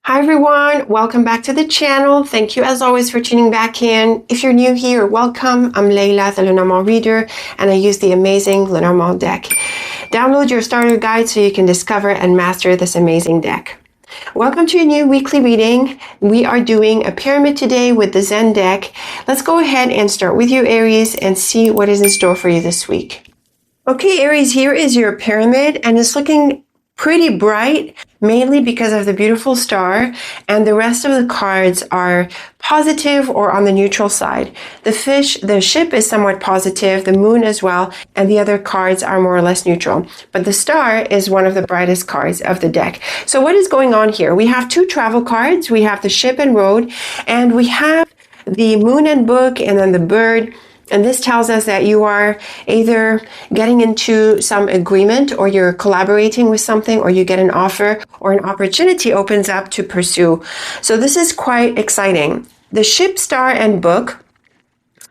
Hi everyone, welcome back to the channel. Thank you as always for tuning back in. If you're new here, welcome. I'm Layla, the Lenormand reader, and I use the amazing Lenormand deck. Download your starter guide so you can discover and master this amazing deck. Welcome to a new weekly reading. We are doing a pyramid today with the Zen deck. Let's go ahead and start with you, Aries, and see what is in store for you this week. Okay, Aries, here is your pyramid, and it's looking pretty bright, mainly because of the beautiful star, and the rest of the cards are positive or on the neutral side. The ship is somewhat positive, the moon as well, and the other cards are more or less neutral. But the star is one of the brightest cards of the deck. So what is going on here? We have two travel cards. We have the ship and road, and we have the moon and book, and then the bird. And this tells us that you are either getting into some agreement, or you're collaborating with something, or you get an offer or an opportunity opens up to pursue. So this is quite exciting. The ship, star, and book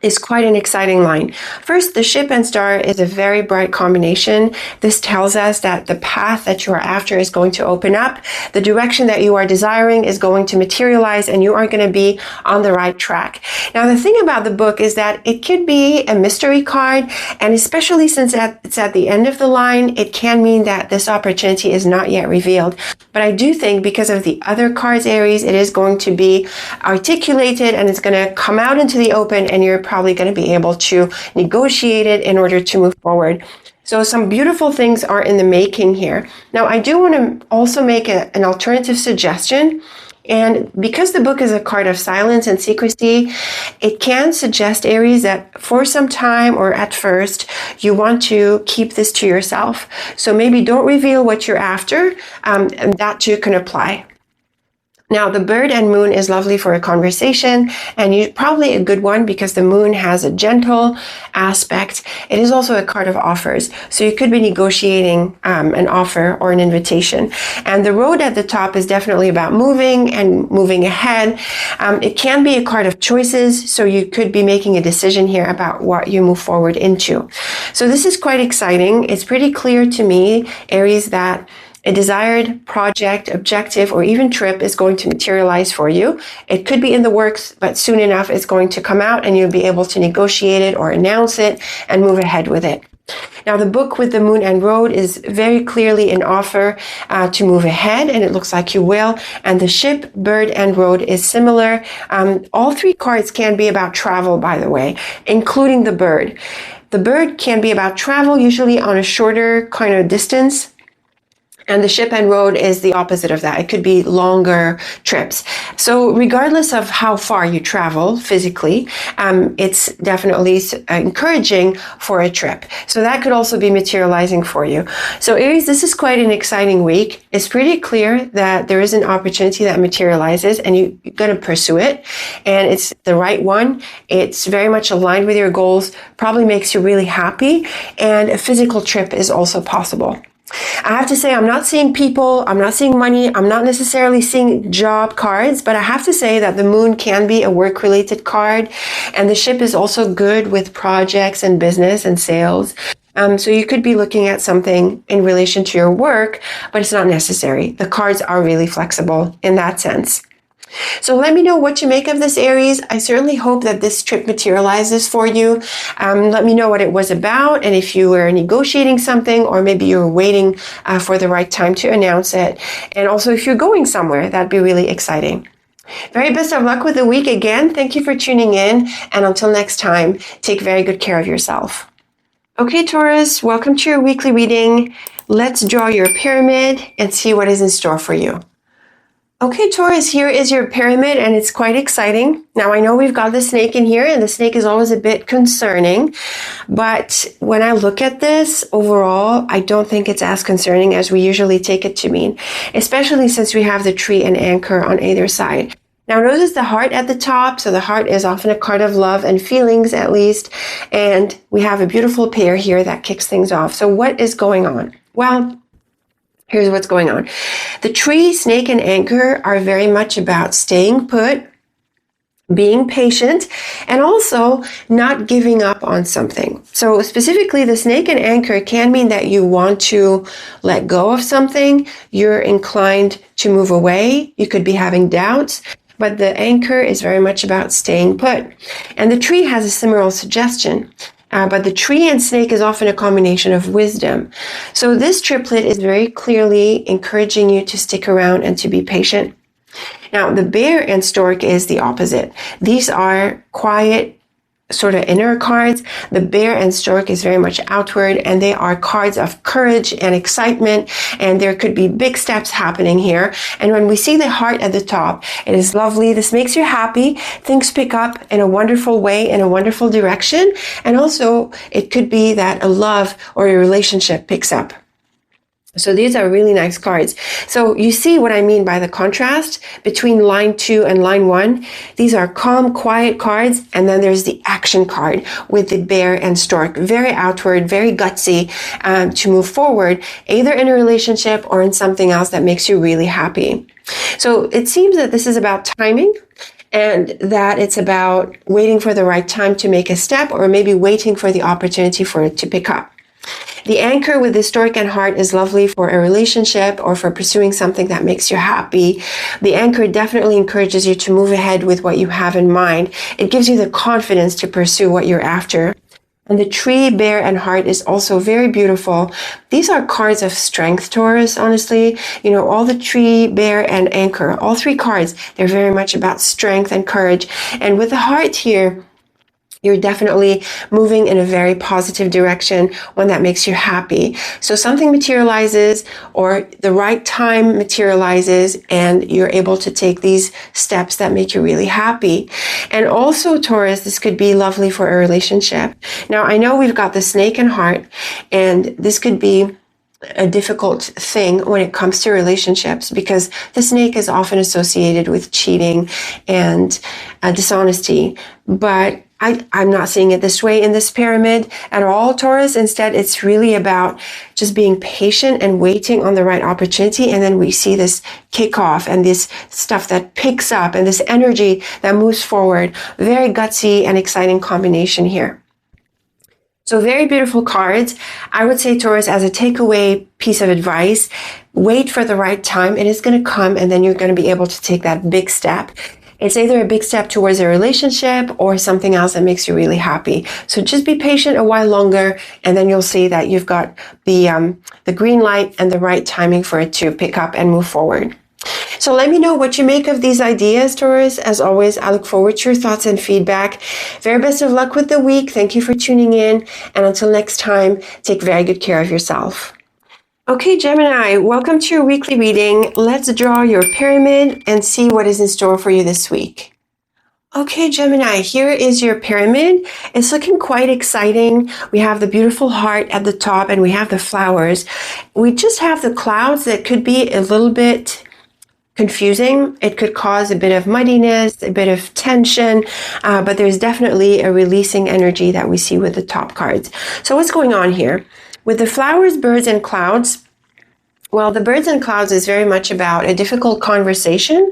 is quite an exciting line. First, the ship and star is a very bright combination. This tells us that the path that you are after is going to open up. The direction that you are desiring is going to materialize, and you are going to be on the right track. Now, the thing about the book is that it could be a mystery card, and especially since it's at the end of the line, it can mean that this opportunity is not yet revealed. But I do think because of the other cards, Aries, it is going to be articulated, and it's going to come out into the open, and you're probably going to be able to negotiate it in order to move forward. So some beautiful things are in the making here. Now, I do want to also make an alternative suggestion. And because the book is a card of silence and secrecy, it can suggest, Aries, that for some time or at first, you want to keep this to yourself. So maybe don't reveal what you're after, and that too can apply. Now, the bird and moon is lovely for a conversation, and probably a good one because the moon has a gentle aspect. It is also a card of offers, so you could be negotiating an offer or an invitation. And the road at the top is definitely about moving and moving ahead. It can be a card of choices, so you could be making a decision here about what you move forward into. So this is quite exciting. It's pretty clear to me, Aries, that a desired project, objective, or even trip is going to materialize for you. It could be in the works, but soon enough it's going to come out, and you'll be able to negotiate it or announce it and move ahead with it. Now, the book with the moon and road is very clearly an offer to move ahead, and it looks like you will. And the ship, bird, and road is similar. All three cards can be about travel, by the way, including the bird. The bird can be about travel, usually on a shorter kind of distance. And the ship and road is the opposite of that. It could be longer trips. So regardless of how far you travel physically, it's definitely encouraging for a trip. So that could also be materializing for you. So Aries, this is quite an exciting week. It's pretty clear that there is an opportunity that materializes, and you're going to pursue it. And it's the right one. It's very much aligned with your goals, probably makes you really happy. And a physical trip is also possible. I have to say, I'm not seeing people, I'm not seeing money, I'm not necessarily seeing job cards, but I have to say that the moon can be a work-related card, and the ship is also good with projects and business and sales. So you could be looking at something in relation to your work, but it's not necessary. The cards are really flexible in that sense. So let me know what you make of this, Aries. I certainly hope that this trip materializes for you. Let me know what it was about, and if you were negotiating something, or maybe you were waiting for the right time to announce it. And also, if you're going somewhere, that'd be really exciting. Very best of luck with the week again. Thank you for tuning in, and until next time, take very good care of yourself. Okay, Taurus, welcome to your weekly reading. Let's draw your pyramid and see what is in store for you. Okay, Taurus, here is your pyramid, and it's quite exciting. Now, I know we've got the snake in here, and the snake is always a bit concerning, but when I look at this overall, I don't think it's as concerning as we usually take it to mean, especially since we have the tree and anchor on either side. Now, notice the heart at the top. So the heart is often a card of love and feelings, at least, and we have a beautiful pair here that kicks things off. So what is going on? Well, here's what's going on. The tree, snake, and anchor are very much about staying put, being patient, and also not giving up on something. So specifically, the snake and anchor can mean that you want to let go of something. You're inclined to move away. You could be having doubts, but the anchor is very much about staying put. And the tree has a similar suggestion. But the tree and snake is often a combination of wisdom. So this triplet is very clearly encouraging you to stick around and to be patient. Now, the bear and stork is the opposite. These are quiet, sort of inner cards. The bear and stork is very much outward, and they are cards of courage and excitement, and there could be big steps happening here. And when we see the heart at the top, it is lovely. This makes you happy. Things pick up in a wonderful way, in a wonderful direction. And also, it could be that a love or a relationship picks up. So these are really nice cards. So you see what I mean by the contrast between line 2 and line 1. These are calm, quiet cards. And then there's the action card with the bear and stork. Very outward, very gutsy to move forward, either in a relationship or in something else that makes you really happy. So it seems that this is about timing, and that it's about waiting for the right time to make a step, or maybe waiting for the opportunity for it to pick up. The anchor with the stork and heart is lovely for a relationship or for pursuing something that makes you happy. The anchor definitely encourages you to move ahead with what you have in mind. It gives you the confidence to pursue what you're after. And the tree, bear, and heart is also very beautiful. These are cards of strength, Taurus, honestly. You know, all the tree, bear, and anchor, all three cards, they're very much about strength and courage. And with the heart here, you're definitely moving in a very positive direction, one that makes you happy. So something materializes, or the right time materializes, and you're able to take these steps that make you really happy. And also, Taurus, this could be lovely for a relationship. Now, I know we've got the snake and heart, and this could be a difficult thing when it comes to relationships, because the snake is often associated with cheating and dishonesty. But I'm not seeing it this way in this pyramid at all, Taurus. Instead, it's really about just being patient and waiting on the right opportunity. And then we see this kickoff and this stuff that picks up and this energy that moves forward. Very gutsy and exciting combination here. So very beautiful cards. I would say, Taurus, as a takeaway piece of advice, wait for the right time. It is going to come, and then you're going to be able to take that big step. It's either a big step towards a relationship or something else that makes you really happy. So just be patient a while longer, and then you'll see that you've got the green light and the right timing for it to pick up and move forward. So let me know what you make of these ideas, Taurus. As always, I look forward to your thoughts and feedback. Very best of luck with the week. Thank you for tuning in. And until next time, take very good care of yourself. Okay, Gemini, welcome to your weekly reading. Let's draw your pyramid and see what is in store for you this week. Okay, Gemini, here is your pyramid. It's looking quite exciting. We have the beautiful heart at the top, and we have the flowers. We just have the clouds that could be a little bit confusing. It could cause a bit of muddiness, a bit of tension, but there's definitely a releasing energy that we see with the top cards. So what's going on here? With the flowers, birds, and clouds, well, the birds and clouds is very much about a difficult conversation,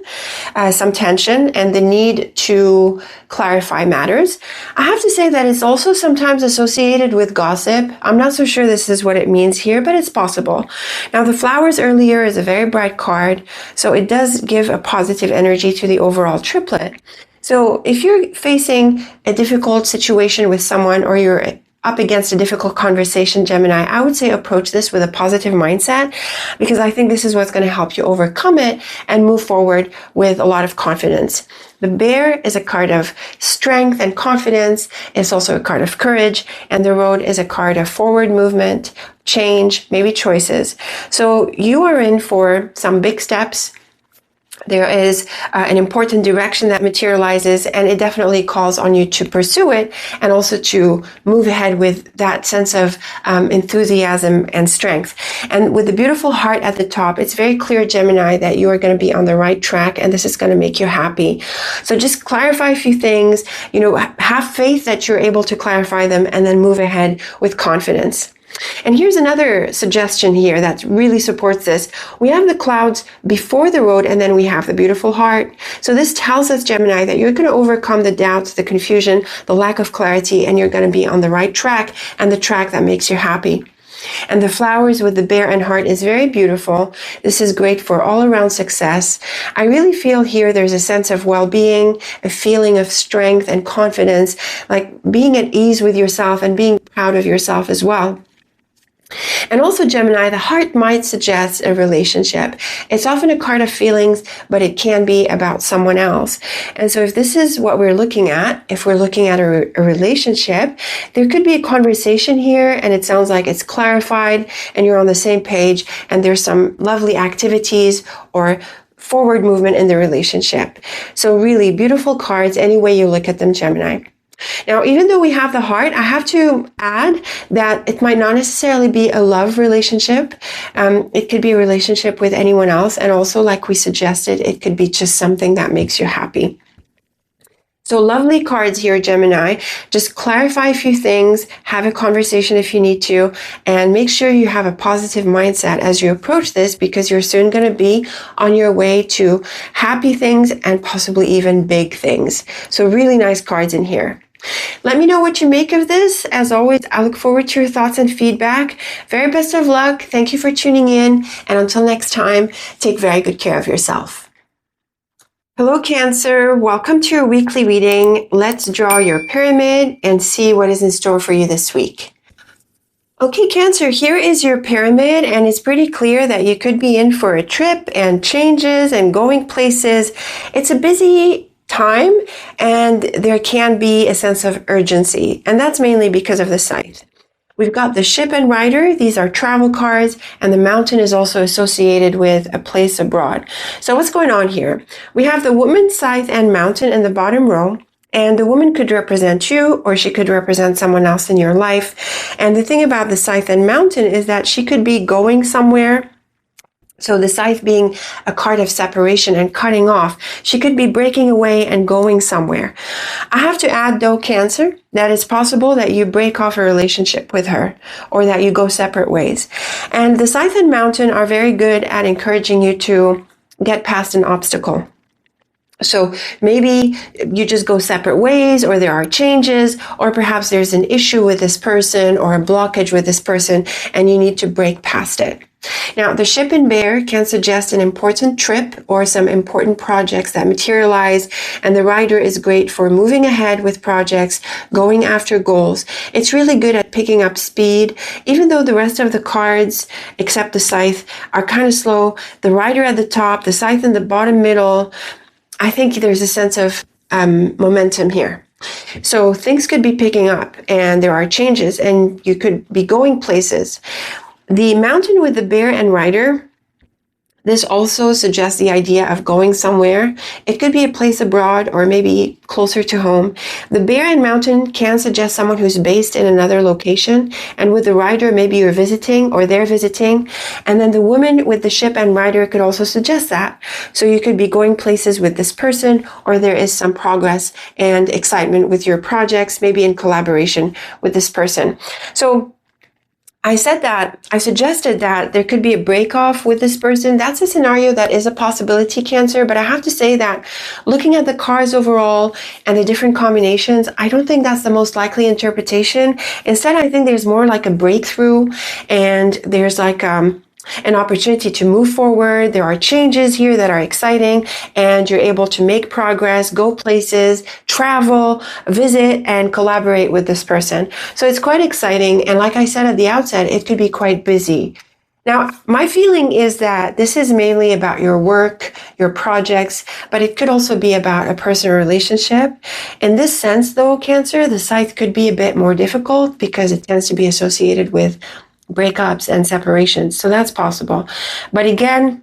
some tension, and the need to clarify matters. I have to say that it's also sometimes associated with gossip. I'm not so sure this is what it means here, but it's possible. Now, the flowers earlier is a very bright card, so it does give a positive energy to the overall triplet. So if you're facing a difficult situation with someone, or you're up against a difficult conversation, Gemini, I would say approach this with a positive mindset, because I think this is what's going to help you overcome it and move forward with a lot of confidence. The bear is a card of strength and confidence. It's also a card of courage. And the road is a card of forward movement, change, maybe choices. So you are in for some big steps. There is an important direction that materializes, and it definitely calls on you to pursue it and also to move ahead with that sense of enthusiasm and strength. And with the beautiful heart at the top, it's very clear, Gemini, that you are going to be on the right track, and this is going to make you happy. So just clarify a few things, have faith that you're able to clarify them, and then move ahead with confidence. And here's another suggestion here that really supports this. We have the clouds before the road, and then we have the beautiful heart. So this tells us, Gemini, that you're going to overcome the doubts, the confusion, the lack of clarity, and you're going to be on the right track, and the track that makes you happy. And the flowers with the bear and heart is very beautiful. This is great for all around success. I really feel here there's a sense of well-being, a feeling of strength and confidence, like being at ease with yourself and being proud of yourself as well. And also, Gemini, the heart might suggest a relationship. It's often a card of feelings, but it can be about someone else. And so if this is what we're looking at, if we're looking at a relationship, there could be a conversation here, and it sounds like it's clarified and you're on the same page, and there's some lovely activities or forward movement in the relationship. So really beautiful cards any way you look at them, Gemini. Now, even though we have the heart, I have to add that it might not necessarily be a love relationship. It could be a relationship with anyone else. And also, like we suggested, it could be just something that makes you happy. So lovely cards here, Gemini. Just clarify a few things, have a conversation if you need to, and make sure you have a positive mindset as you approach this, because you're soon going to be on your way to happy things and possibly even big things. So really nice cards in here. Let me know what you make of this. As always, I look forward to your thoughts and feedback. Very best of luck. Thank you for tuning in. And until next time, take very good care of yourself. Hello, Cancer. Welcome to your weekly reading. Let's draw your pyramid and see what is in store for you this week. Okay, Cancer, here is your pyramid, and it's pretty clear that you could be in for a trip and changes and going places. It's a busy time, and there can be a sense of urgency, and that's mainly because of the scythe. We've got the ship and rider. These are travel cards, and the mountain is also associated with a place abroad. So what's going on here? We have the woman, scythe, and mountain in the bottom row. And the woman could represent you, or she could represent someone else in your life. And the thing about the scythe and mountain is that she could be going somewhere. So the scythe being a card of separation and cutting off, she could be breaking away and going somewhere. I have to add, though, Cancer, that it's possible that you break off a relationship with her or that you go separate ways. And the scythe and mountain are very good at encouraging you to get past an obstacle. So maybe you just go separate ways, or there are changes, or perhaps there's an issue with this person or a blockage with this person, and you need to break past it. Now, the ship and bear can suggest an important trip or some important projects that materialize, and the rider is great for moving ahead with projects, going after goals. It's really good at picking up speed, even though the rest of the cards, except the scythe, are kind of slow. The rider at the top, the scythe in the bottom middle, I think there's a sense of momentum here. So things could be picking up, and there are changes, and you could be going places. The mountain with the bear and rider, this also suggests the idea of going somewhere. It could be a place abroad or maybe closer to home. The bear and mountain can suggest someone who's based in another location. And with the rider, maybe you're visiting or they're visiting. And then the woman with the ship and rider could also suggest that. So you could be going places with this person, or there is some progress and excitement with your projects, maybe in collaboration with this person. So I suggested that there could be a break off with this person. That's a scenario that is a possibility, Cancer, but I have to say that looking at the cards overall and the different combinations, I don't think that's the most likely interpretation. Instead, I think there's more like a breakthrough, and there's like an opportunity to move forward. There are changes here that are exciting, and you're able to make progress, go places, travel, visit, and collaborate with this person. So it's quite exciting. And like I said at the outset, it could be quite busy. Now, my feeling is that this is mainly about your work, your projects, but it could also be about a personal relationship. In this sense, though, Cancer, the scythe could be a bit more difficult because it tends to be associated with breakups and separations. So that's possible. But again,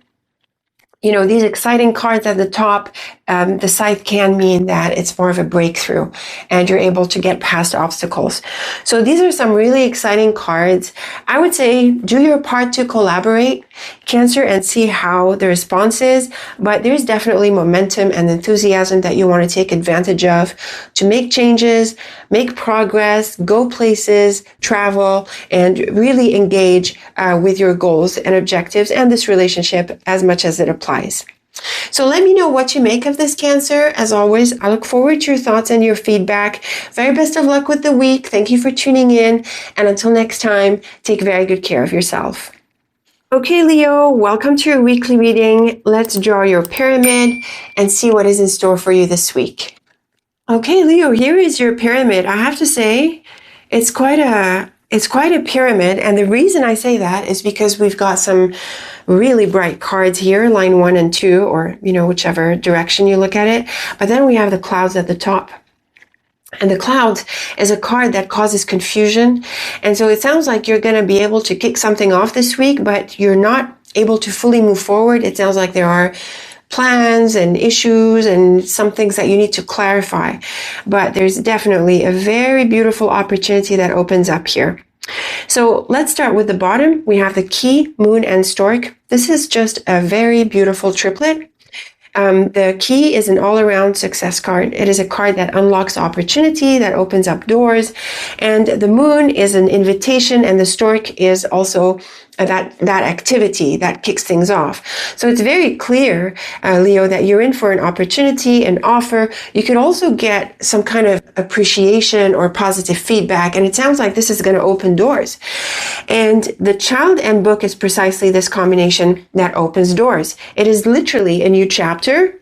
these exciting cards at the top, the scythe can mean that it's more of a breakthrough and you're able to get past obstacles. So these are some really exciting cards. I would say do your part to collaborate, Cancer, and see how the response is. But there's definitely momentum and enthusiasm that you want to take advantage of to make changes, make progress, go places, travel, and really engage with your goals and objectives and this relationship as much as it applies. So let me know what you make of this, Cancer. As always, I look forward to your thoughts and your feedback. Very best of luck with the week. Thank you for tuning in. And until next time, take very good care of yourself. Okay, Leo, welcome to your weekly reading. Let's draw your pyramid and see what is in store for you this week. Okay, Leo, here is your pyramid. I have to say, it's quite a pyramid, and the reason I say that is because we've got some really bright cards here, line 1 and 2, or whichever direction you look at it. But then we have the clouds at the top. And the clouds is a card that causes confusion. And so it sounds like you're going to be able to kick something off this week, but you're not able to fully move forward. It sounds like there are plans and issues and some things that you need to clarify. But there's definitely a very beautiful opportunity that opens up here. So let's start with the bottom. We have the Key, Moon, and Stork. This is just a very beautiful triplet. The Key is an all-around success card. It is a card that unlocks opportunity, that opens up doors. And the Moon is an invitation, and the Stork is also that activity that kicks things off. So it's very clear, Leo, that you're in for an opportunity, an offer. You could also get some kind of appreciation or positive feedback, and it sounds like this is going to open doors. And the Child and Book is precisely this combination that opens doors. It is literally a new chapter,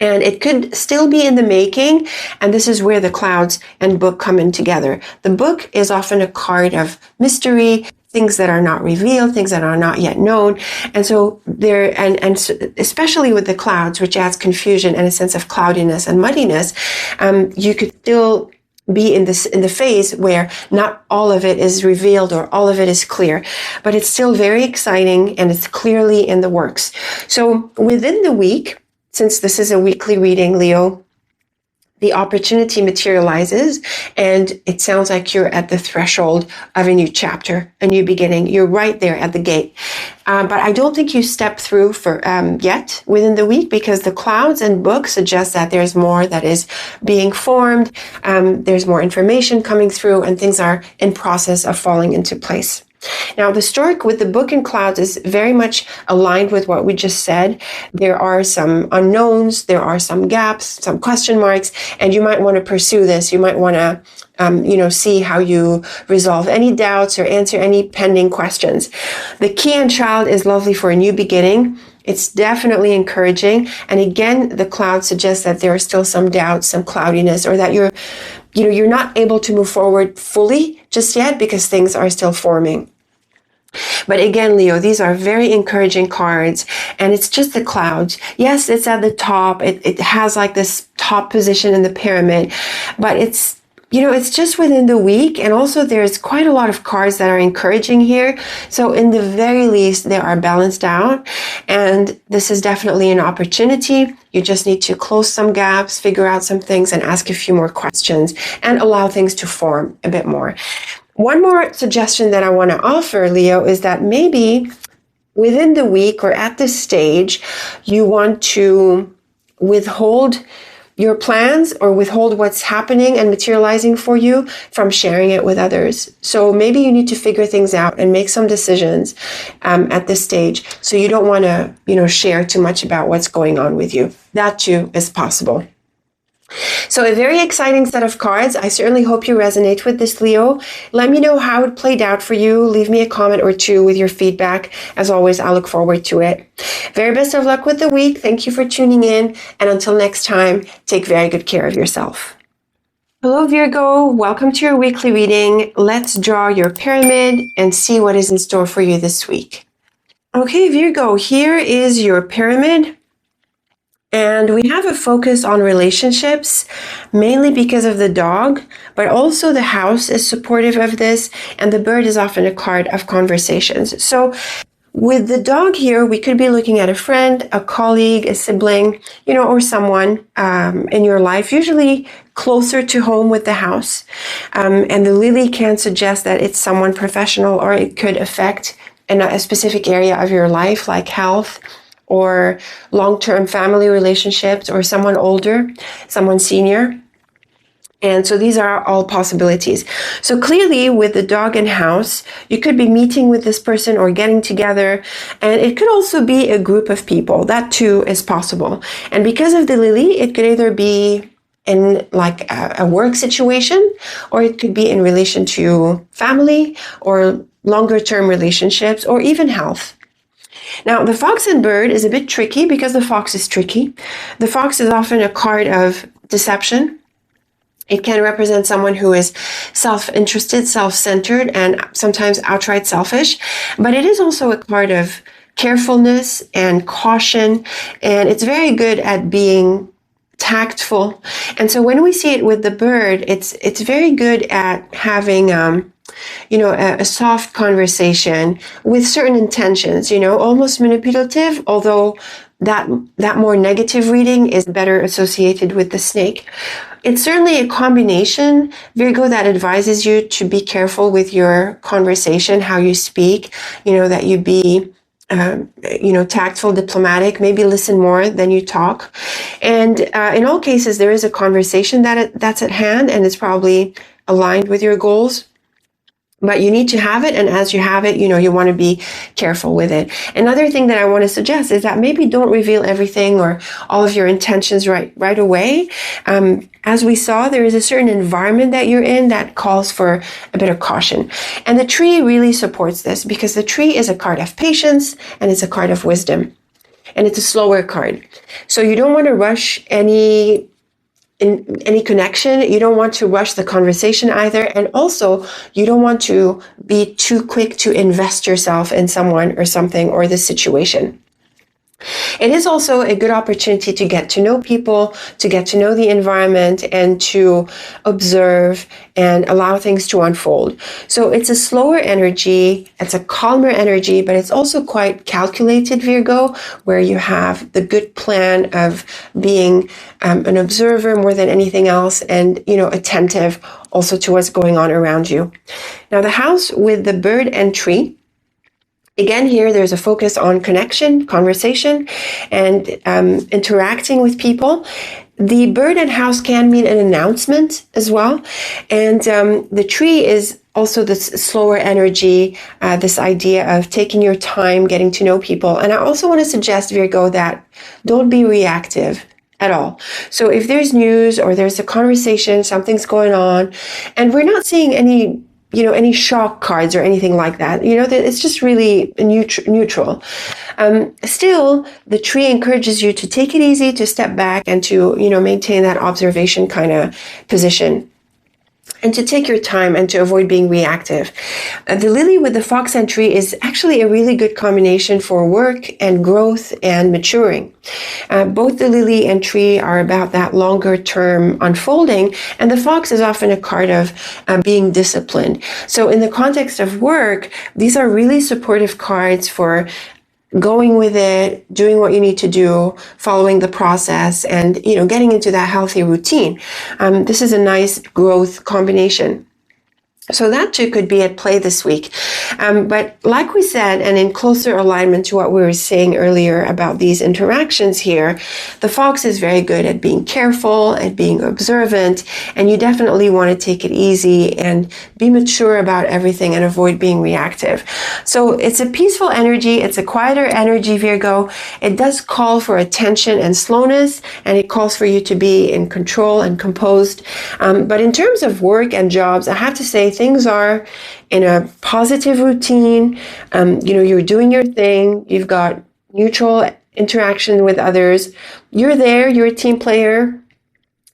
and it could still be in the making, and this is where the Clouds and Book come in together. The Book is often a card of mystery, things that are not revealed, things that are not yet known. And so there, and especially with the clouds, which adds confusion and a sense of cloudiness and muddiness, you could still be in the phase where not all of it is revealed or all of it is clear, but it's still very exciting and it's clearly in the works. So within the week, since this is a weekly reading, Leo, the opportunity materializes, and it sounds like you're at the threshold of a new chapter, a new beginning. You're right there at the gate. But I don't think you step through for yet within the week, because the Clouds and Book suggest that there's more that is being formed. There's more information coming through, and things are in process of falling into place. Now, the Stork with the Book and Clouds is very much aligned with what we just said. There are some unknowns, there are some gaps, some question marks, and you might want to pursue this. You might want to, see how you resolve any doubts or answer any pending questions. The Key and Child is lovely for a new beginning. It's definitely encouraging. And again, the Clouds suggest that there are still some doubts, some cloudiness, or that you're not able to move forward fully just yet because things are still forming. But again, Leo, these are very encouraging cards, and it's just the Clouds. Yes, it's at the top. It has like this top position in the pyramid, but it's just within the week. And also there's quite a lot of cards that are encouraging here. So in the very least, they are balanced out. And this is definitely an opportunity. You just need to close some gaps, figure out some things, and ask a few more questions and allow things to form a bit more. One more suggestion that I want to offer, Leo, is that maybe within the week or at this stage, you want to withhold your plans or withhold what's happening and materializing for you from sharing it with others. So maybe you need to figure things out and make some decisions at this stage. So you don't want to, share too much about what's going on with you. That too is possible. So a very exciting set of cards. I certainly hope you resonate with this, Leo. Let me know how it played out for you. Leave me a comment or two with your feedback. As always, I look forward to it. Very best of luck with the week. Thank you for tuning in. And until next time, take very good care of yourself. Hello, Virgo. Welcome to your weekly reading. Let's draw your pyramid and see what is in store for you this week. Okay, Virgo, here is your pyramid. And we have a focus on relationships, mainly because of the dog, but also the house is supportive of this, and the bird is often a card of conversations. So with the dog here, we could be looking at a friend, a colleague, a sibling, or someone in your life, usually closer to home with the house. And the lily can suggest that it's someone professional, or it could affect a specific area of your life, like health or long-term family relationships, or someone older, someone senior. And so these are all possibilities. So clearly with the dog and house, you could be meeting with this person or getting together. And it could also be a group of people. That too is possible. And because of the lily, it could either be in like a work situation, or it could be in relation to family or longer term relationships, or even health. Now, the fox and bird is a bit tricky because the fox is tricky. The fox is often a card of deception. It can represent someone who is self-interested, self-centered, and sometimes outright selfish. But it is also a card of carefulness and caution, and it's very good at being tactful. And so when we see it with the bird, it's very good at having a soft conversation with certain intentions, almost manipulative, although that more negative reading is better associated with the snake. It's certainly a combination, Virgo, that advises you to be careful with your conversation, how you speak, that you be tactful, diplomatic, maybe listen more than you talk. And in all cases, there is a conversation that's at hand, and it's probably aligned with your goals. But you need to have it, and as you have it, you want to be careful with it. Another thing that I want to suggest is that maybe don't reveal everything or all of your intentions right away. As we saw, there is a certain environment that you're in that calls for a bit of caution. And the tree really supports this, because the tree is a card of patience and it's a card of wisdom. And it's a slower card. So you don't want to rush any connection. You don't want to rush the conversation either. And also, you don't want to be too quick to invest yourself in someone or something or the situation. It is also a good opportunity to get to know people, to get to know the environment, and to observe and allow things to unfold. So it's a slower energy, it's a calmer energy, but it's also quite calculated, Virgo, where you have the good plan of being an observer more than anything else, and attentive also to what's going on around you. Now, the house with the bird and tree. Again, here, there's a focus on connection, conversation, and interacting with people. The bird and house can mean an announcement as well. And the tree is also this slower energy, this idea of taking your time, getting to know people. And I also want to suggest, Virgo, that don't be reactive at all. So if there's news or there's a conversation, something's going on, and we're not seeing any shock cards or anything like that. It's just really neutral. Still, the tree encourages you to take it easy, to step back, and to, maintain that observation kind of position. And to take your time and to avoid being reactive. The lily with the fox and tree is actually a really good combination for work and growth and maturing. Both the lily and tree are about that longer term unfolding, and the fox is often a card of being disciplined. So in the context of work, these are really supportive cards for going with it, doing what you need to do, following the process, and getting into that healthy routine. This is a nice growth combination. So that too could be at play this week. But like we said, and in closer alignment to what we were saying earlier about these interactions here, the fox is very good at being careful, at being observant, and you definitely want to take it easy and be mature about everything and avoid being reactive. So it's a peaceful energy, it's a quieter energy, Virgo. It does call for attention and slowness, and it calls for you to be in control and composed. But in terms of work and jobs, I have to say, things are in a positive routine. You're doing your thing. You've got neutral interaction with others. You're there. You're a team player.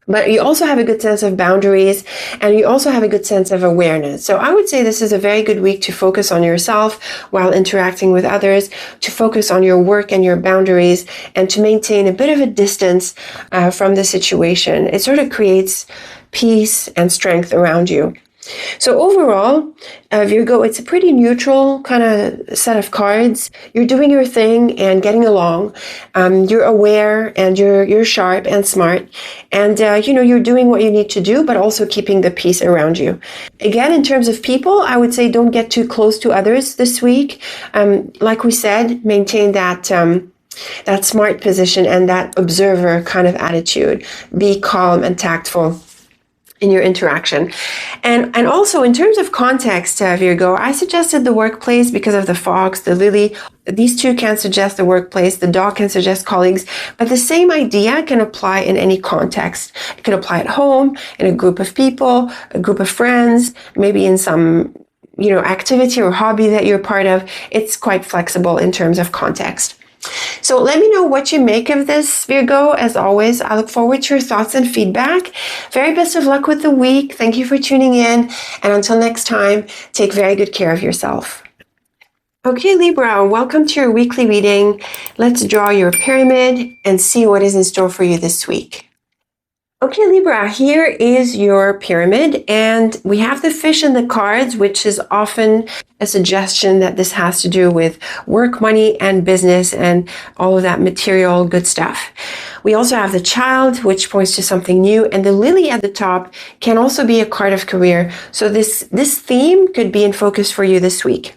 But you also have a good sense of boundaries, and you also have a good sense of awareness. So I would say this is a very good week to focus on yourself while interacting with others, to focus on your work and your boundaries, and to maintain a bit of a distance from the situation. It sort of creates peace and strength around you. So overall, Virgo, it's a pretty neutral kind of set of cards. You're doing your thing and getting along. You're aware and you're sharp and smart. And, you're doing what you need to do, but also keeping the peace around you. Again, in terms of people, I would say don't get too close to others this week. Like we said, maintain that smart position and that observer kind of attitude. Be calm and tactful in your interaction. And also in terms of context, Virgo, I suggested the workplace because of the fox, the lily. These two can suggest the workplace, the dog can suggest colleagues, but the same idea can apply in any context. It can apply at home, in a group of people, a group of friends, maybe in some activity or hobby that you're part of. It's quite flexible in terms of context. So let me know what you make of this, Virgo. As always, I look forward to your thoughts and feedback. Very best of luck with the week. Thank you for tuning in. And until next time, take very good care of yourself. Okay, Libra, welcome to your weekly reading. Let's draw your pyramid and see what is in store for you this week. Okay, Libra, here is your pyramid, and we have the fish in the cards, which is often a suggestion that this has to do with work, money, and business, and all of that material good stuff. We also have the child, which points to something new, and the lily at the top can also be a card of career. So this theme could be in focus for you this week.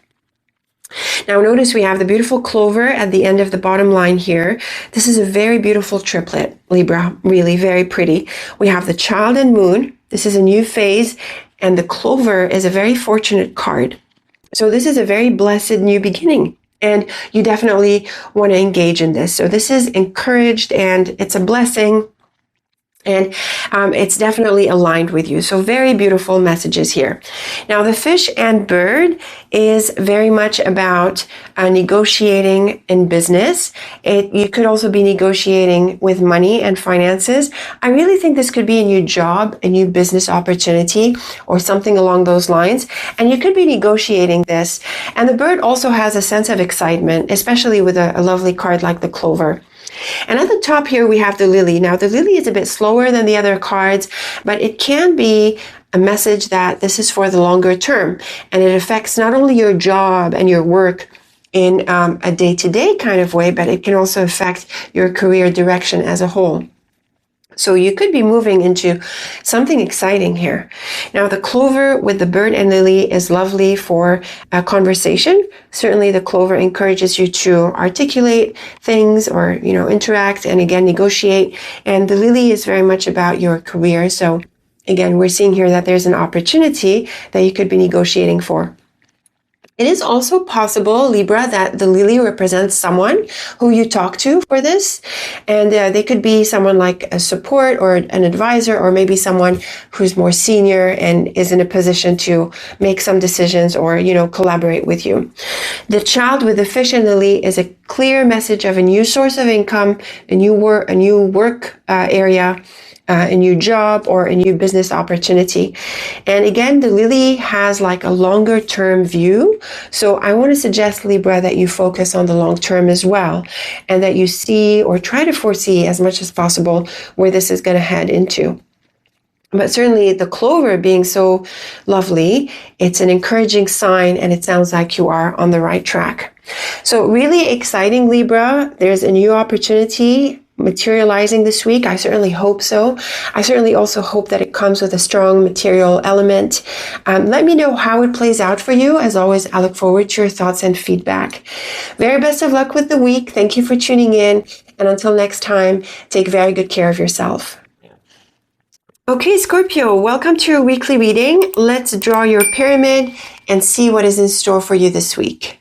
Now notice we have the beautiful clover at the end of the bottom line here. This is a very beautiful triplet, Libra, really very pretty. We have the child and moon. This is a new phase, and the clover is a very fortunate card. So this is a very blessed new beginning, and you definitely want to engage in this. So this is encouraged, and it's a blessing. And it's definitely aligned with you. So very beautiful messages here. Now, the fish and bird is very much about negotiating in business. You could also be negotiating with money and finances. I really think this could be a new job, a new business opportunity, or something along those lines. And you could be negotiating this. And the bird also has a sense of excitement, especially with a lovely card like the clover. And at the top here, we have the lily. Now, the lily is a bit slower than the other cards, but it can be a message that this is for the longer term. And it affects not only your job and your work in a day-to-day kind of way, but it can also affect your career direction as a whole. So you could be moving into something exciting here. Now, the clover with the bird and lily is lovely for a conversation. Certainly, the clover encourages you to articulate things or, interact and, again, negotiate. And the lily is very much about your career. So, again, we're seeing here that there's an opportunity that you could be negotiating for. It is also possible, Libra, that the lily represents someone who you talk to for this. And they could be someone like a support or an advisor, or maybe someone who's more senior and is in a position to make some decisions or, collaborate with you. The child with the fish and lily is a clear message of a new source of income, a new work area, a new job or a new business opportunity. And again, the lily has like a longer term view. So I want to suggest, Libra, that you focus on the long term as well, and that you see or try to foresee as much as possible where this is going to head into. But certainly the clover being so lovely, it's an encouraging sign, and it sounds like you are on the right track. So really exciting, Libra. There's a new opportunity materializing this week. I certainly hope so. I certainly also hope that it comes with a strong material element. Let me know how it plays out for you. As always, I look forward to your thoughts and feedback. Very best of luck with the week. Thank you for tuning in. And until next time, take very good care of yourself. Okay, Scorpio, welcome to your weekly reading. Let's draw your pyramid and see what is in store for you this week.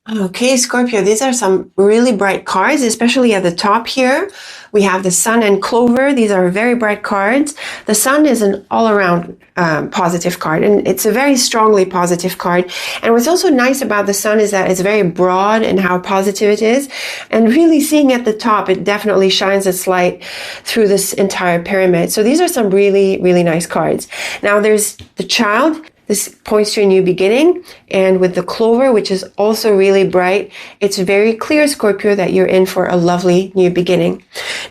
Okay, Scorpio, these are some really bright cards, especially at the top here. We have the sun and clover. These are very bright cards. The sun is an all-around positive card, and it's a very strongly positive card. And what's also nice about the sun is that it's very broad in how positive it is. And really seeing at the top, it definitely shines its light through this entire pyramid. So these are some really, really nice cards. Now there's the child. This points to a new beginning. And with the clover, which is also really bright, it's very clear, Scorpio, that you're in for a lovely new beginning.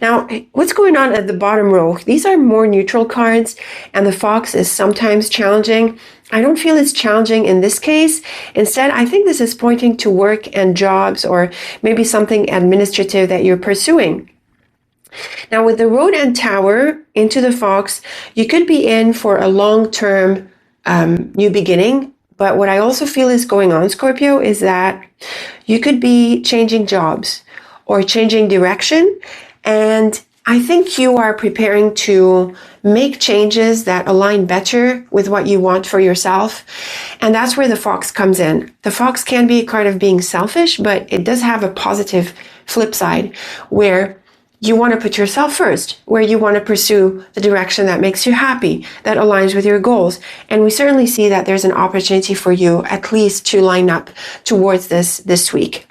Now, what's going on at the bottom row? These are more neutral cards, and the fox is sometimes challenging. I don't feel it's challenging in this case. Instead, I think this is pointing to work and jobs, or maybe something administrative that you're pursuing. Now, with the road and tower into the fox, you could be in for a long-term new beginning. But what I also feel is going on, Scorpio, is that you could be changing jobs or changing direction. And I think you are preparing to make changes that align better with what you want for yourself. And that's where the fox comes in. The fox can be a card of being selfish, but it does have a positive flip side where you want to put yourself first, where you want to pursue the direction that makes you happy, that aligns with your goals. And we certainly see that there's an opportunity for you at least to line up towards this week.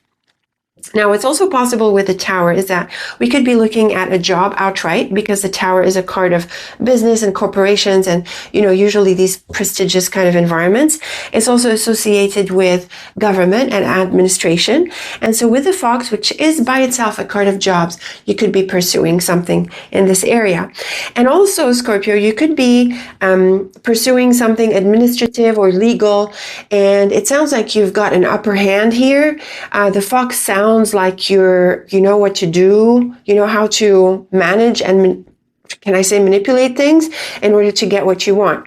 Now, what's also possible with the tower is that we could be looking at a job outright, because the tower is a card of business and corporations and, usually these prestigious kind of environments. It's also associated with government and administration. And so with the fox, which is by itself a card of jobs, you could be pursuing something in this area. And also, Scorpio, you could be pursuing something administrative or legal. And it sounds like you've got an upper hand here. The fox sounds like you know what to do, you know how to manage and, can I say, manipulate things in order to get what you want.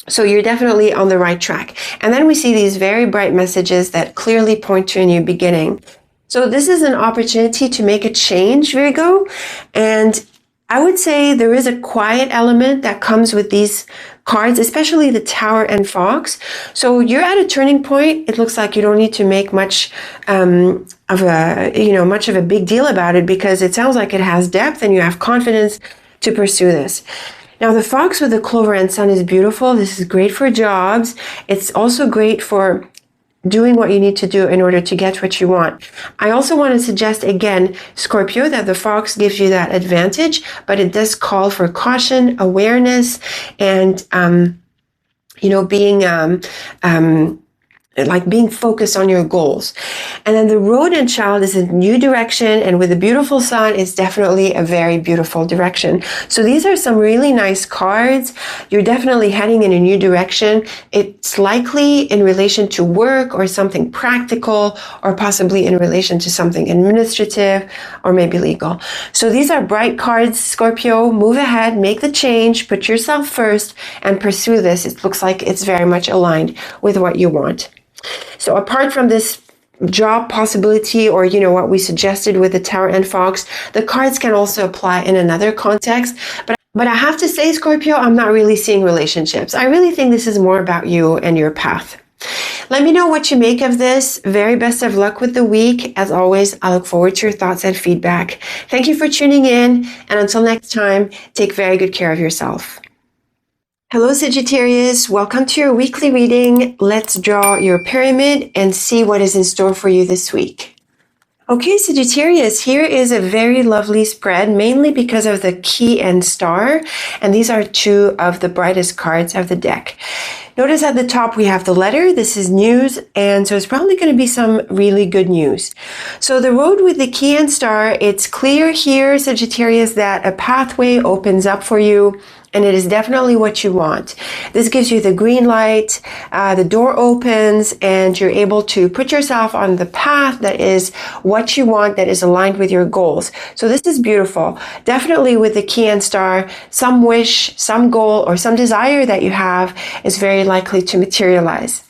So you're definitely on the right track. And then we see these very bright messages that clearly point to a new beginning. So this is an opportunity to make a change, Virgo. And I would say there is a quiet element that comes with these cards, especially the tower and fox. So you're at a turning point. It looks like you don't need to make much of a big deal about it, because it sounds like it has depth and you have confidence to pursue this. Now, the fox with the clover and sun is beautiful. This is great for jobs. It's also great for doing what you need to do in order to get what you want. I also want to suggest again, Scorpio, that the fox gives you that advantage, but it does call for caution, awareness, and being focused on your goals. And then the road and child is a new direction, and with a beautiful sun, it's definitely a very beautiful direction. So these are some really nice cards. You're definitely heading in a new direction. It's likely in relation to work or something practical, or possibly in relation to something administrative or maybe legal. So these are bright cards, Scorpio. Move ahead, make the change, put yourself first, and pursue this. It looks like it's very much aligned with what you want. So apart from this job possibility, or what we suggested with the tower and fox, the cards can also apply in another context. But I have to say, Scorpio, I'm not really seeing relationships. I really think this is more about you and your path. Let me know what you make of this. Very best of luck with the week. As always, I look forward to your thoughts and feedback. Thank you for tuning in, and until next time, take very good care of yourself. Hello, Sagittarius. Welcome to your weekly reading. Let's draw your pyramid and see what is in store for you this week. Okay, Sagittarius, here is a very lovely spread, mainly because of the key and star, and these are two of the brightest cards of the deck. Notice at the top we have the letter. This is news, and so it's probably going to be some really good news. So the road with the key and star, it's clear here, Sagittarius, that a pathway opens up for you, and it is definitely what you want. This gives you the green light, the door opens, and you're able to put yourself on the path that is what you want, that is aligned with your goals. So this is beautiful. Definitely with the key and star, some wish, some goal, or some desire that you have is very likely to materialize.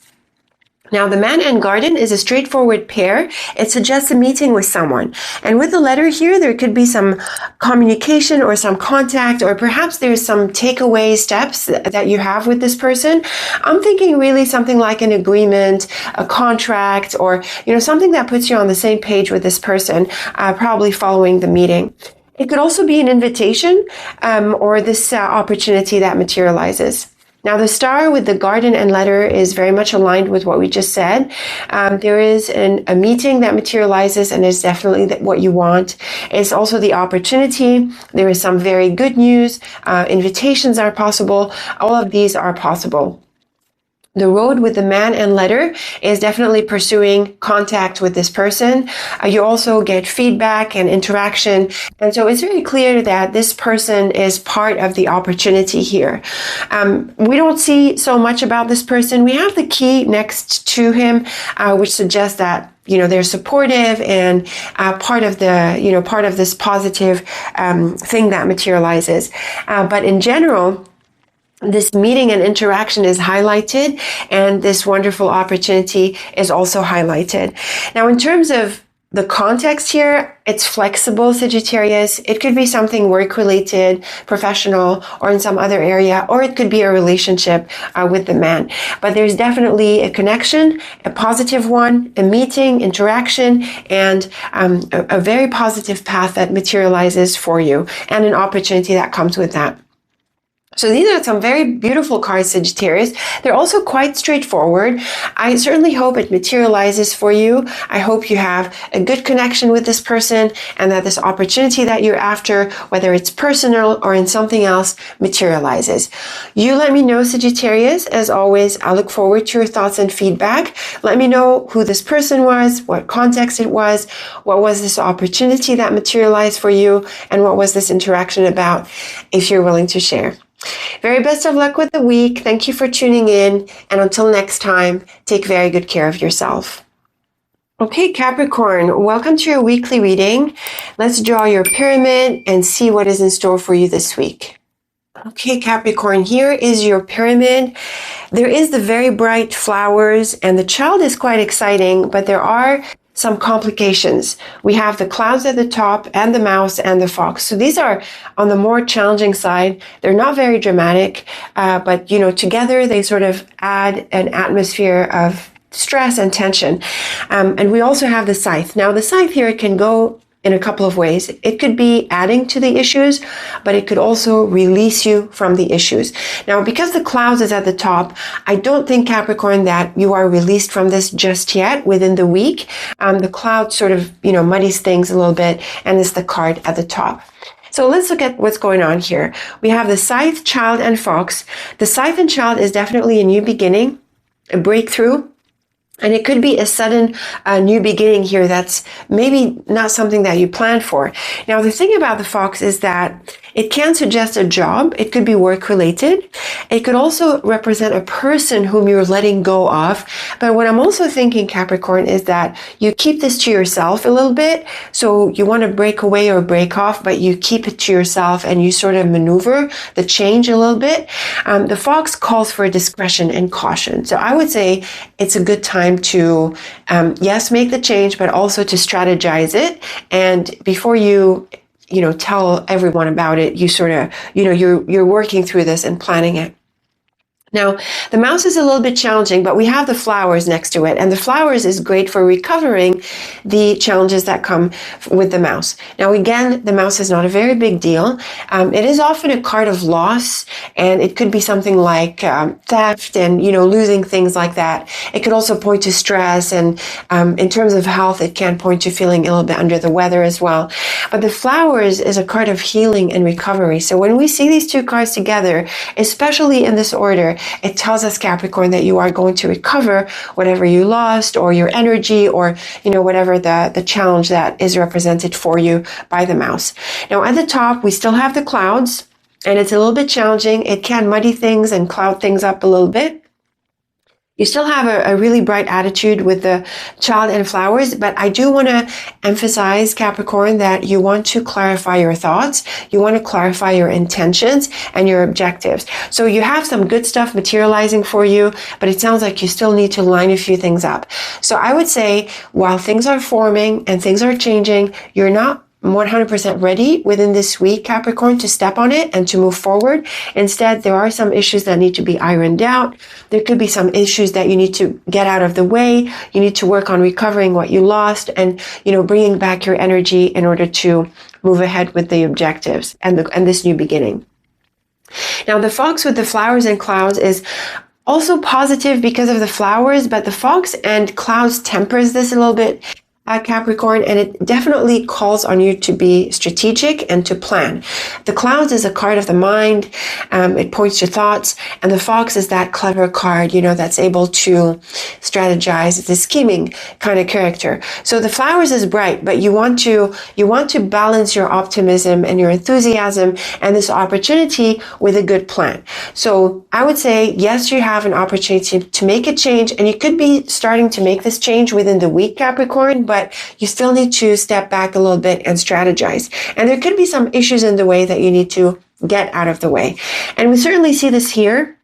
Now, the man and garden is a straightforward pair. It suggests a meeting with someone. And with the letter here, there could be some communication or some contact, or perhaps there's some takeaway steps that you have with this person. I'm thinking really something like an agreement, a contract, or, something that puts you on the same page with this person, probably following the meeting. It could also be an invitation, or this opportunity that materializes. Now, the star with the garden and letter is very much aligned with what we just said. There is a meeting that materializes, and is definitely what you want. It's also the opportunity. There is some very good news. Invitations are possible. All of these are possible. The road with the man and letter is definitely pursuing contact with this person. You also get feedback and interaction. And so it's very clear that this person is part of the opportunity here. We don't see so much about this person. We have the key next to him, which suggests that they're supportive and part of this positive thing that materializes. But in general, this meeting and interaction is highlighted, and this wonderful opportunity is also highlighted. Now, in terms of the context here, it's flexible, Sagittarius. It could be something work-related, professional, or in some other area, or it could be a relationship with the man. But there's definitely a connection, a positive one, a meeting, interaction, and a very positive path that materializes for you, and an opportunity that comes with that. So these are some very beautiful cards, Sagittarius. They're also quite straightforward. I certainly hope it materializes for you. I hope you have a good connection with this person and that this opportunity that you're after, whether it's personal or in something else, materializes. You let me know, Sagittarius. As always, I look forward to your thoughts and feedback. Let me know who this person was, what context it was, what was this opportunity that materialized for you, and what was this interaction about, if you're willing to share. Very best of luck with the week. Thank you for tuning in. And until next time, take very good care of yourself. Okay, Capricorn, welcome to your weekly reading. Let's draw your pyramid and see what is in store for you this week. Okay, Capricorn, here is your pyramid. There is the very bright flowers, and the child is quite exciting, but there are some complications. We have the clouds at the top and the mouse and the fox. So these are on the more challenging side. They're not very dramatic, but together they sort of add an atmosphere of stress and tension. And we also have the scythe. Now the scythe here can go in a couple of ways. It could be adding to the issues, but it could also release you from the issues. Now, because the clouds is at the top, I don't think, Capricorn, that you are released from this just yet within the week. The cloud sort of, muddies things a little bit, and it's the card at the top. So let's look at what's going on here. We have the scythe, child, and fox. The scythe and child is definitely a new beginning, a breakthrough. And it could be a sudden new beginning here that's maybe not something that you planned for. Now, the thing about the fox is that it can suggest a job. It could be work-related. It could also represent a person whom you're letting go of. But what I'm also thinking, Capricorn, is that you keep this to yourself a little bit. So you want to break away or break off, but you keep it to yourself and you sort of maneuver the change a little bit. The fox calls for discretion and caution. So I would say it's a good time to, yes, make the change, but also to strategize it. And before you tell everyone about it, you sort of, you're working through this and planning it. Now, the mouse is a little bit challenging, but we have the flowers next to it. And the flowers is great for recovering the challenges that come with the mouse. Now, again, the mouse is not a very big deal. It is often a card of loss, and it could be something like theft and, losing things like that. It could also point to stress. And in terms of health, it can point to feeling a little bit under the weather as well. But the flowers is a card of healing and recovery. So when we see these two cards together, especially in this order, it tells us, Capricorn, that you are going to recover whatever you lost, or your energy, or, whatever the challenge that is represented for you by the mouse. Now, at the top, we still have the clouds, and it's a little bit challenging. It can muddy things and cloud things up a little bit. You still have a really bright attitude with the child and flowers, but I do want to emphasize, Capricorn, that you want to clarify your thoughts. You want to clarify your intentions and your objectives. So you have some good stuff materializing for you, but it sounds like you still need to line a few things up. So I would say, while things are forming and things are changing, you're not 100% ready within this week, Capricorn, to step on it and to move forward. Instead, there are some issues that need to be ironed out. There could be some issues that you need to get out of the way. You need to work on recovering what you lost and, bringing back your energy in order to move ahead with the objectives and this new beginning. Now, the fox with the flowers and clouds is also positive because of the flowers, but the fox and clouds tempers this a little bit. Capricorn, and it definitely calls on you to be strategic and to plan. The clouds is a card of the mind. It points to thoughts, and the fox is that clever card, that's able to strategize. It's a scheming kind of character. So the flowers is bright, but you want to balance your optimism and your enthusiasm and this opportunity with a good plan. So I would say, yes, you have an opportunity to make a change, and you could be starting to make this change within the week, Capricorn, but you still need to step back a little bit and strategize. And there could be some issues in the way that you need to get out of the way. And we certainly see this here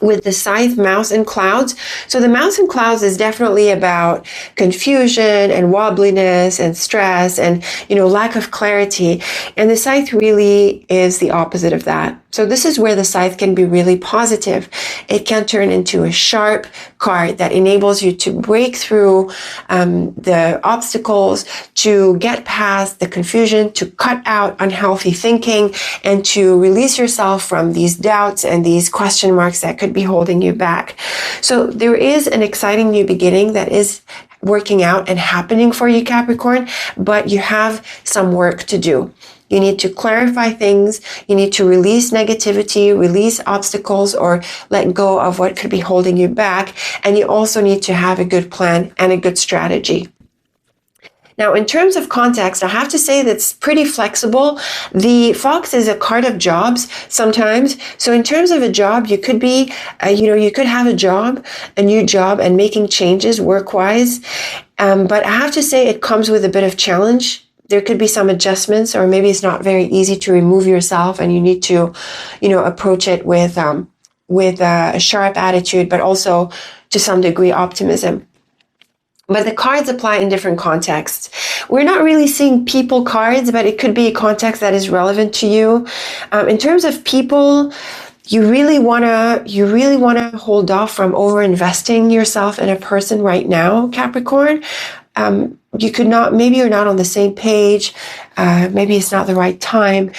with the scythe, mouse, and clouds. So the mouse and clouds is definitely about confusion and wobbliness and stress and, lack of clarity. And the scythe really is the opposite of that. So this is where the scythe can be really positive. It can turn into a sharp card that enables you to break through the obstacles, to get past the confusion, to cut out unhealthy thinking, and to release yourself from these doubts and these question marks that could be holding you back. So there is an exciting new beginning that is working out and happening for you, Capricorn, but you have some work to do. You need to clarify things. You need to release negativity, release obstacles, or let go of what could be holding you back. And you also need to have a good plan and a good strategy. Now, in terms of context, I have to say that's pretty flexible. The fox is a card of jobs sometimes. So in terms of a job, you could be, you could have a new job and making changes work-wise. But I have to say it comes with a bit of challenge. There could be some adjustments, or maybe it's not very easy to remove yourself and you need to, approach it with a sharp attitude, but also to some degree optimism. But the cards apply in different contexts. We're not really seeing people cards, but it could be a context that is relevant to you. In terms of people, you really wanna hold off from over-investing yourself in a person right now, Capricorn. Maybe you're not on the same page. Maybe it's not the right time.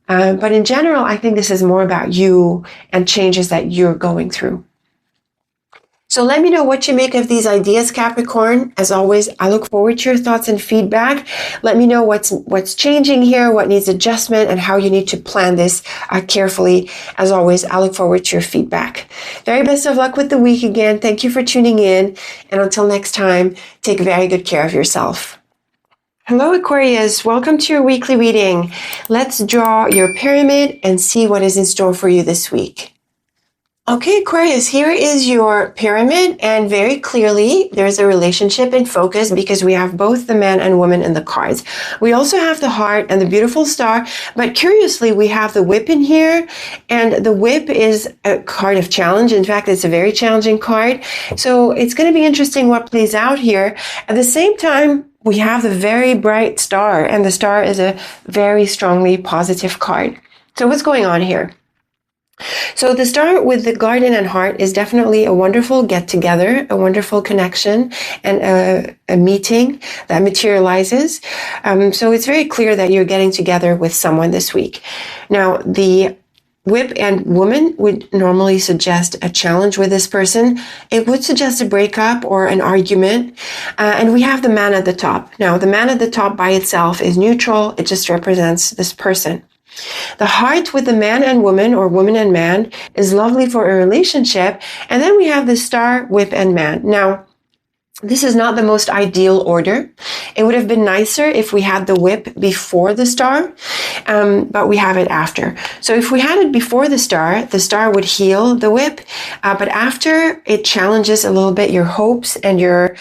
But in general, I think this is more about you and changes that you're going through. So let me know what you make of these ideas, Capricorn. As always, I look forward to your thoughts and feedback. Let me know what's changing here, what needs adjustment, and how you need to plan this carefully. As always, I look forward to your feedback. Very best of luck with the week again. Thank you for tuning in. And until next time, take very good care of yourself. Hello, Aquarius. Welcome to your weekly reading. Let's draw your pyramid and see what is in store for you this week. Okay, Aquarius, here is your pyramid, and very clearly there's a relationship in focus because we have both the man and woman in the cards. We also have the heart and the beautiful star, but curiously we have the whip in here, and the whip is a card of challenge. In fact, it's a very challenging card. So it's going to be interesting what plays out here. At the same time, we have the very bright star, and the star is a very strongly positive card. So what's going on here? So the star with the garden and heart is definitely a wonderful get-together, a wonderful connection, and a meeting that materializes. So it's very clear that you're getting together with someone this week. Now, the whip and woman would normally suggest a challenge with this person. It would suggest a breakup or an argument. And we have the man at the top. Now, the man at the top by itself is neutral. It just represents this person. The heart with the man and woman, or woman and man, is lovely for a relationship. And then we have the star, whip, and man. Now, this is not the most ideal order. It would have been nicer if we had the whip before the star, but we have it after. So if we had it before the star would heal the whip, but after, it challenges a little bit your hopes and your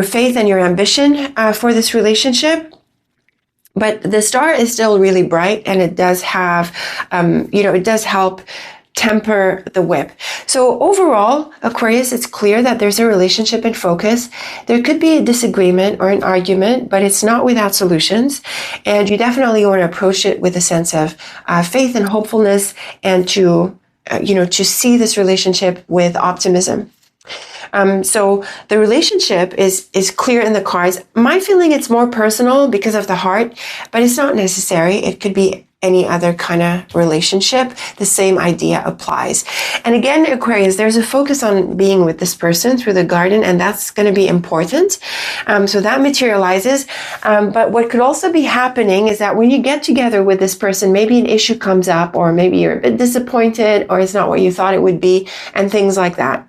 faith and your ambition for this relationship. But the star is still really bright, and it does have, it does help temper the whip. So overall, Aquarius, it's clear that there's a relationship in focus. There could be a disagreement or an argument, but it's not without solutions. And you definitely want to approach it with a sense of faith and hopefulness, and to see this relationship with optimism. So the relationship is clear in the cards. My feeling, it's more personal because of the heart, but it's not necessary. It could be any other kind of relationship, the same idea applies. And again, Aquarius, there's a focus on being with this person through the garden, and that's going to be important. So that materializes. But what could also be happening is that when you get together with this person, maybe an issue comes up, or maybe you're a bit disappointed, or it's not what you thought it would be, and things like that.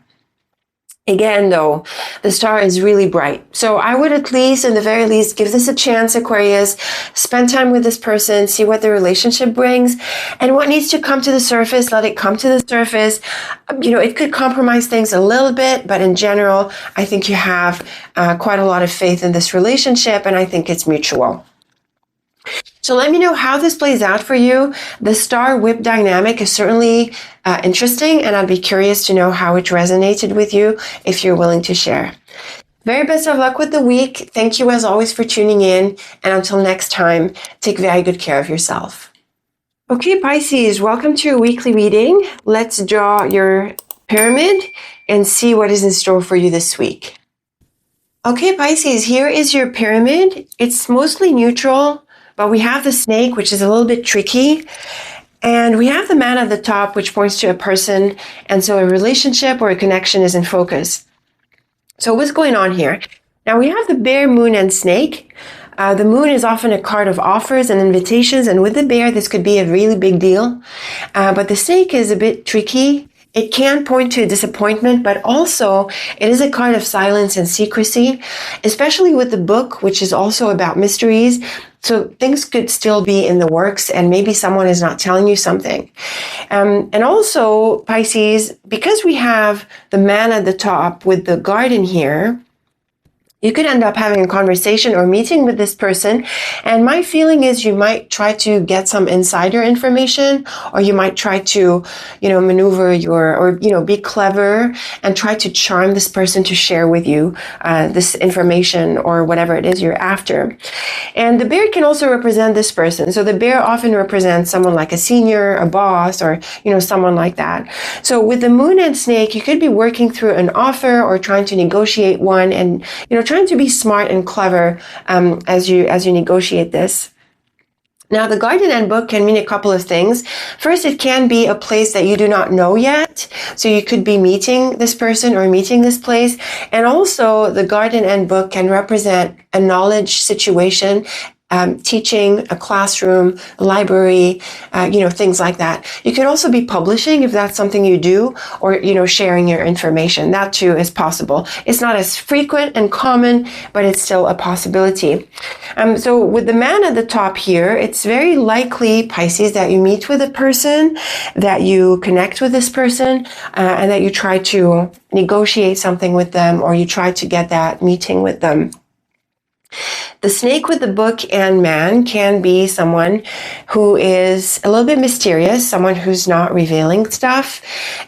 Again, though, the star is really bright. So I would at least, in the very least, give this a chance, Aquarius. Spend time with this person, see what the relationship brings, and what needs to come to the surface, let it come to the surface. It could compromise things a little bit, but in general, I think you have quite a lot of faith in this relationship, and I think it's mutual. So let me know how this plays out for you. The star whip dynamic is certainly interesting, and I'd be curious to know how it resonated with you if you're willing to share. Very best of luck with the week. Thank you as always for tuning in, and until next time, take very good care of yourself. Okay, Pisces, welcome to your weekly reading. Let's draw your pyramid and see what is in store for you this week. Okay, Pisces, here is your pyramid. It's mostly neutral, but we have the snake, which is a little bit tricky. And we have the man at the top, which points to a person. And so a relationship or a connection is in focus. So what's going on here? Now we have the bear, moon, and snake. The moon is often a card of offers and invitations. And with the bear, this could be a really big deal. But the snake is a bit tricky. It can point to disappointment, but also it is a card of silence and secrecy, especially with the book, which is also about mysteries. So things could still be in the works, and maybe someone is not telling you something. And also, Pisces, because we have the man at the top with the garden here, you could end up having a conversation or meeting with this person. And my feeling is you might try to get some insider information, or you might try to, maneuver be clever and try to charm this person to share with you this information or whatever it is you're after. And the bear can also represent this person. So the bear often represents someone like a senior, a boss, or, someone like that. So with the moon and snake, you could be working through an offer or trying to negotiate one, and, trying to be smart and clever as you negotiate this. Now, the garden and book can mean a couple of things. First, it can be a place that you do not know yet. So you could be meeting this person or meeting this place. And also, the garden and book can represent a knowledge situation, teaching, a classroom, a library, things like that. You could also be publishing if that's something you do, or, sharing your information. That too is possible. It's not as frequent and common, but it's still a possibility. So with the man at the top here, it's very likely, Pisces, that you meet with a person, that you connect with this person, and that you try to negotiate something with them, or you try to get that meeting with them. The snake with the book and man can be someone who is a little bit mysterious, someone who's not revealing stuff.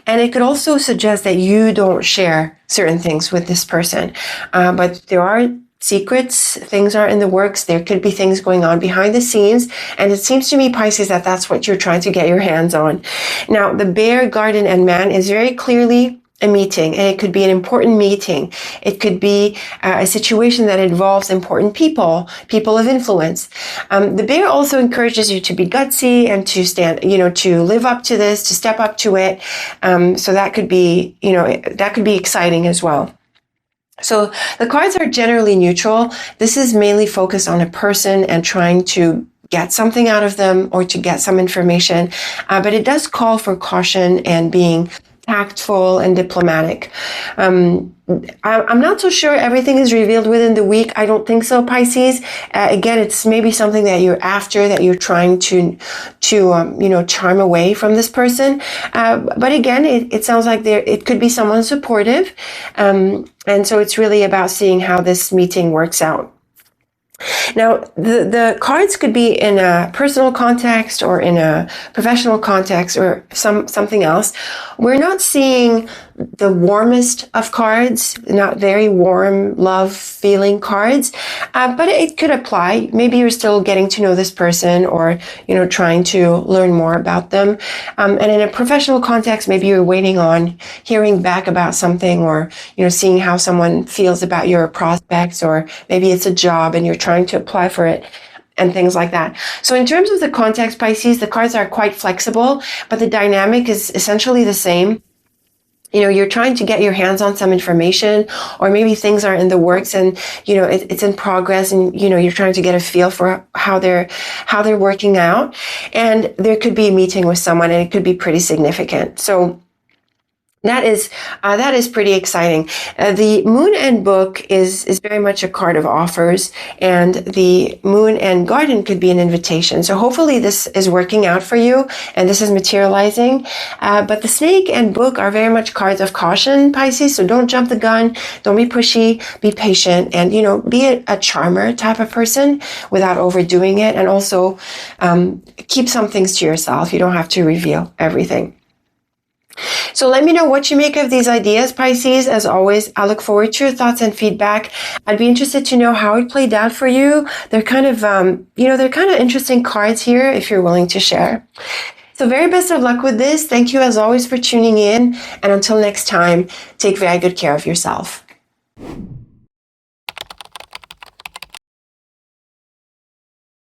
And it could also suggest that you don't share certain things with this person. But there are secrets, things are in the works. There could be things going on behind the scenes. And it seems to me, Pisces, that that's what you're trying to get your hands on. Now, the bear, garden, and man is very clearly a meeting, and it could be an important meeting. It could be a situation that involves important people of influence. The bear also encourages you to be gutsy and to stand, to live up to this, to step up to it. So that could be, that could be exciting as well. So the cards are generally neutral. This is mainly focused on a person and trying to get something out of them or to get some information. But it does call for caution and being tactful and diplomatic. I'm not so sure everything is revealed within the week. I don't think so, Pisces. Again, it's maybe something that you're after, that you're trying to charm away from this person. But again, it sounds like it could be someone supportive. And so it's really about seeing how this meeting works out. Now, the cards could be in a personal context or in a professional context or something else. We're not seeing the warmest of cards, not very warm, love-feeling cards, but it could apply. Maybe you're still getting to know this person or, trying to learn more about them. And in a professional context, maybe you're waiting on hearing back about something or, seeing how someone feels about your prospects, or maybe it's a job and you're trying to apply for it. and things like that. So in terms of the context, Pisces, the cards are quite flexible, but the dynamic is essentially the same. You know, you're trying to get your hands on some information, or maybe things are in the works and, you know, it's in progress, and, you know, you're trying to get a feel for how they're working out. And there could be a meeting with someone, and it could be pretty significant. So that is pretty exciting. The Moon and Book is very much a card of offers, and the Moon and Garden could be an invitation. So hopefully this is working out for you, and this is materializing. But the Snake and Book are very much cards of caution, Pisces. So don't jump the gun. Don't be pushy. Be patient, and, you know, be a charmer type of person without overdoing it. And also keep some things to yourself. You don't have to reveal everything. So let me know what you make of these ideas, Pisces. As always, I look forward to your thoughts and feedback. I'd be interested to know how it played out for you. They're kind of, they're kind of interesting cards here if you're willing to share. So very best of luck with this. Thank you as always for tuning in. And until next time, take very good care of yourself.